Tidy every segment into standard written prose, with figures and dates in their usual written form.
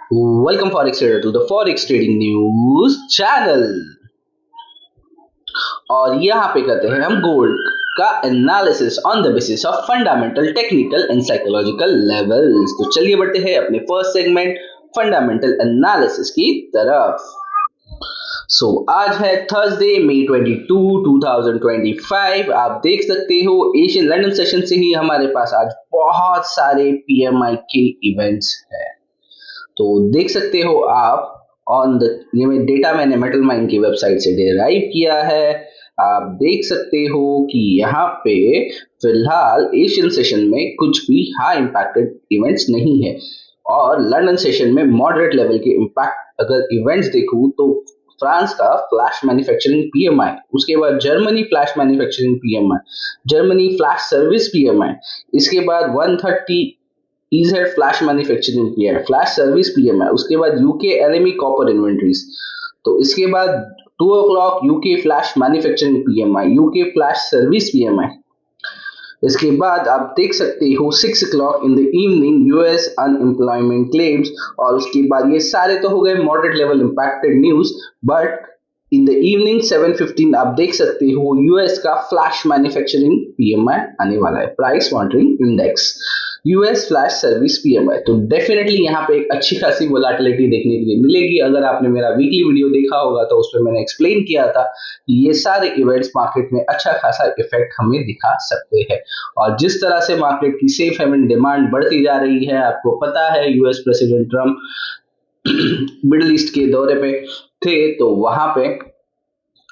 Welcome Forex Trader to the Forex Trading News channel। और यहाँ पे करते हैं हम गोल्ड का analysis on the basis of fundamental, technical and psychological levels. तो चलिए बढ़ते हैं अपने फर्स्ट सेगमेंट फंडामेंटल एनालिसिस की तरफ। आज है थर्सडे मई 22 2025। आप देख सकते हो एशियन लंदन सेशन से ही हमारे पास आज बहुत सारे पीएमआई के इवेंट्स हैं। तो देख सकते हो आप ऑन द ये डेटा मैंने मेटल माइन की वेबसाइट से डिराइव किया है। आप देख सकते हो कि यहाँ पे फिलहाल एशियन सेशन में कुछ भी हाई इम्पैक्टेड इवेंट्स नहीं है और लंदन सेशन में मॉडरेट लेवल के इम्पैक्ट अगर इवेंट्स देखूं तो फ्रांस का फ्लैश मैन्युफैक्चरिंग पीएमआई, उसके बाद Germany flash manufacturing PMI, Germany flash service PMI, इसके बाद 130 EZ flash manufacturing PMI, flash service PMI, उसके बाद यूके एलएमई कॉपर इन्वेंट्रीज। तो इसके बाद 2 o'clock UK flash manufacturing PMI, UK flash service PMI. इसके बाद आप देख सकते हो 6 o'clock in the evening US unemployment claims. और उसके बाद ये सारे तो हो गए moderate level impacted news, but in the evening 7:15 आप देख सकते हो यूएस का फ्लैश मैन्युफैक्चरिंग पीएमआई आने वाला है, price monitoring index, US flash service PMI. तो डेफिनेटली यहाँ पे एक अच्छी खासी वोलेटिलिटी देखने के लिए मिलेगी। अगर आपने मेरा वीकली वीडियो देखा होगा तो उसमें मैंने एक्सप्लेन किया था कि ये सारे इवेंट्स मार्केट में अच्छा खासा इफेक्ट हमें दिखा सकते हैं। और जिस तरह से मार्केट की सेफ हेवन डिमांड बढ़ती जा रही है, आपको पता है US president Trump middle east के दौरे पे थे, तो वहां पे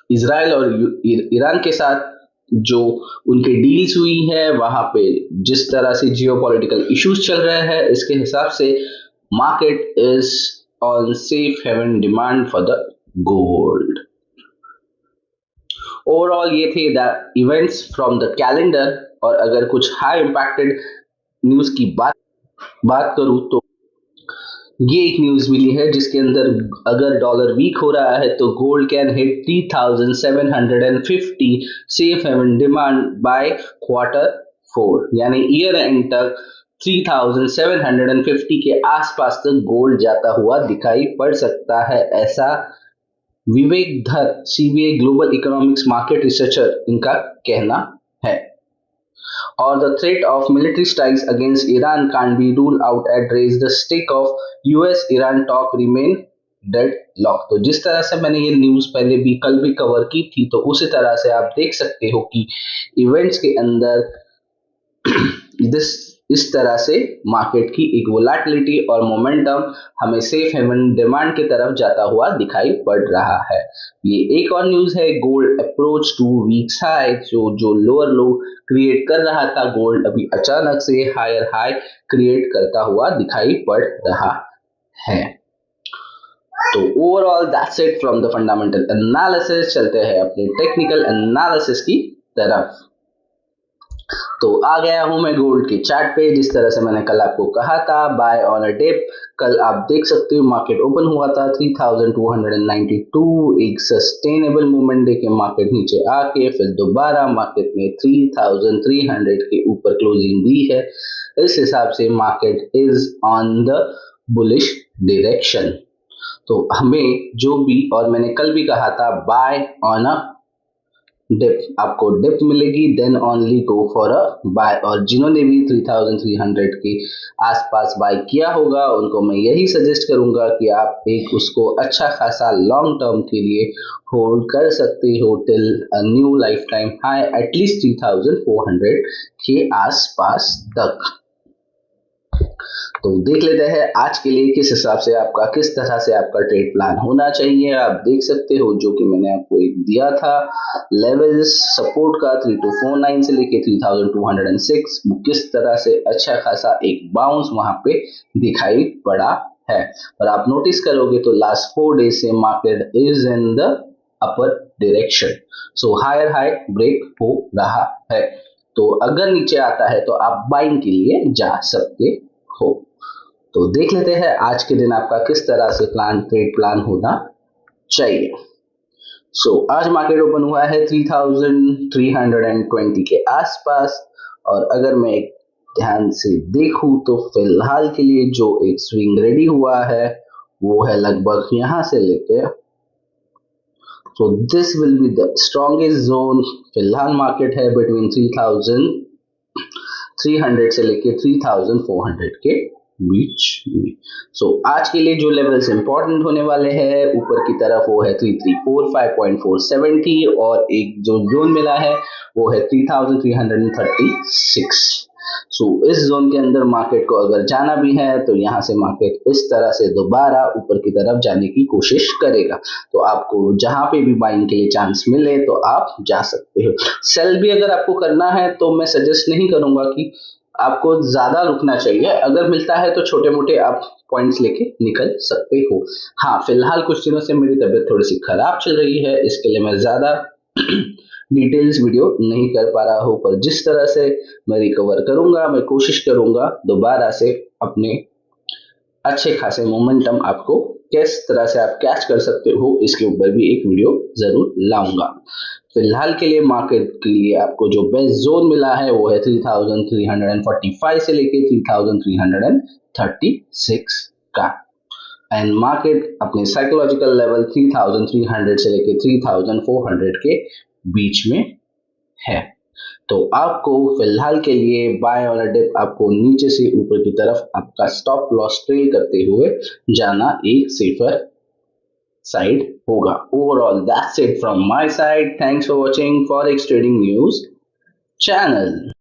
इजराइल और ईरान के साथ जो उनके डील्स हुई है, वहां पे जिस तरह से जियोपॉलिटिकल इश्यूज चल रहे हैं, इसके हिसाब से market is on safe haven demand for the gold. Overall ये थे the events from the calendar. और अगर कुछ हाई इम्पैक्टेड न्यूज की बात करूं तो ये एक न्यूज मिली है जिसके अंदर अगर डॉलर वीक हो रहा है तो gold can hit 3750 safe haven demand by Q4, यानी ईयर एंड तक 3750 के आसपास तक गोल्ड जाता हुआ दिखाई पड़ सकता है, ऐसा विवेक धर CBI global economics market researcher इनका कहना है। Or the threat of military strikes against Iran can't be ruled out at raise the stake of US-Iran talk remain deadlock. तो जिस तरह से मैंने ये न्यूज पहले भी कल भी कवर की थी, तो उसी तरह से आप देख सकते हो कि इवेंट्स के अंदर इस तरह से मार्केट की एक वोलेटिलिटी और मोमेंटम हमें सेफ हेवन डिमांड की तरफ जाता हुआ दिखाई पड़ रहा है। ये एक और न्यूज है, gold approach two weeks high. जो लोअर लो क्रिएट कर रहा था, गोल्ड अभी अचानक से हायर हाई क्रिएट करता हुआ दिखाई पड़ रहा है। तो overall that's it from the fundamental analysis. चलते हैं अपने टेक्निकल एनालिसिस की तरफ। तो आ गया हूं मैं गोल्ड के चार्ट पे। जिस तरह से मैंने कल आपको कहा था, बाय ऑन अ डिप, कल आप देख सकते हो मार्केट ओपन हुआ था 3292, एक सस्टेनेबल मूवमेंट देके मार्केट नीचे आके फिर दोबारा मार्केट ने 3300 के ऊपर क्लोजिंग दी है। इस हिसाब से market is on the bullish direction. तो हमें जो भी, और मैंने कल भी कहा था, बाय ऑन अ डिप, आपको डिप मिलेगी then only go for a buy. और जिन्होंने भी 3300 के आसपास बाय किया होगा उनको मैं यही सजेस्ट करूंगा कि आप एक उसको अच्छा खासा लॉन्ग टर्म के लिए होल्ड कर सकते हो till a new life time high at least 3400 के आसपास तक। तो देख लेते हैं आज के लिए किस हिसाब से आपका, किस तरह से आपका ट्रेड प्लान होना चाहिए। आप देख सकते हो जो कि मैंने आपको एक दिया था लेवल्स सपोर्ट का 3249 से लेके 3206, किस तरह से अच्छा खासा एक बाउंस वहां पे दिखाई पड़ा है। और आप नोटिस करोगे तो लास्ट 4 डेज से market is in the upper direction, so higher high break हो रहा है। तो अगर नीचे आता है तो आप बाइंग के लिए जा सकते हो। तो देख लेते हैं आज के दिन आपका किस तरह से ट्रेड प्लान होना चाहिए। आज मार्केट ओपन हुआ है 3320 के आसपास। और अगर मैं ध्यान से देखूं तो फिलहाल के लिए जो एक स्विंग रेडी हुआ है वो है लगभग यहाँ से लेके, so this will be the strongest zone। फिलहाल मार्केट है बिटवीन 3,300 से लेके 3,400 के बीच में। सो आज के लिए जो लेवल्स इंपॉर्टेंट होने वाले हैं ऊपर की तरफ वो है 3345.470 और एक जो जोन मिला है वो है 3,336। सो इस जोन के अंदर मार्केट को अगर जाना भी है तो यहाँ से मार्केट इस तरह से दोबारा ऊपर की तरफ जाने की कोशिश करेगा। तो आपको जहां पे भी बाइंग के लिए चांस मिले तो आप जा सकते हो। सेल भी अगर आपको करना है तो मैं सजेस्ट नहीं करूंगा कि आपको ज्यादा रुकना चाहिए, अगर मिलता है तो छोटे मोटे आप पॉइंट्स लेके निकल सकते हो। हाँ, फिलहाल कुछ दिनों से मेरी तबीयत थोड़ी सी खराब चल रही है, इसके लिए मैं ज्यादा डिटेल्स वीडियो नहीं कर पा रहा हूँ, पर जिस तरह से मैं रिकवर करूंगा मैं कोशिश करूंगा दोबारा से अपने अच्छे खासे मोमेंटम आपको किस तरह से आप कैच कर सकते हो इसके ऊपर भी एक वीडियो जरूर लाऊंगा। फिलहाल के लिए मार्केट के लिए आपको जो बेस्ट जोन मिला है वो है 3,345 से लेके 3,336 का, एंड मार्केट अपने साइकोलॉजिकल लेवल 3,300 से लेके 3,400 के बीच में है। तो आपको फिलहाल के लिए बाय ऑन डिप आपको नीचे से ऊपर की तरफ आपका स्टॉप लॉस ट्रेल करते हुए जाना एक सेफर साइड होगा। Overall that's it from my side. Thanks for watching forex trading news channel.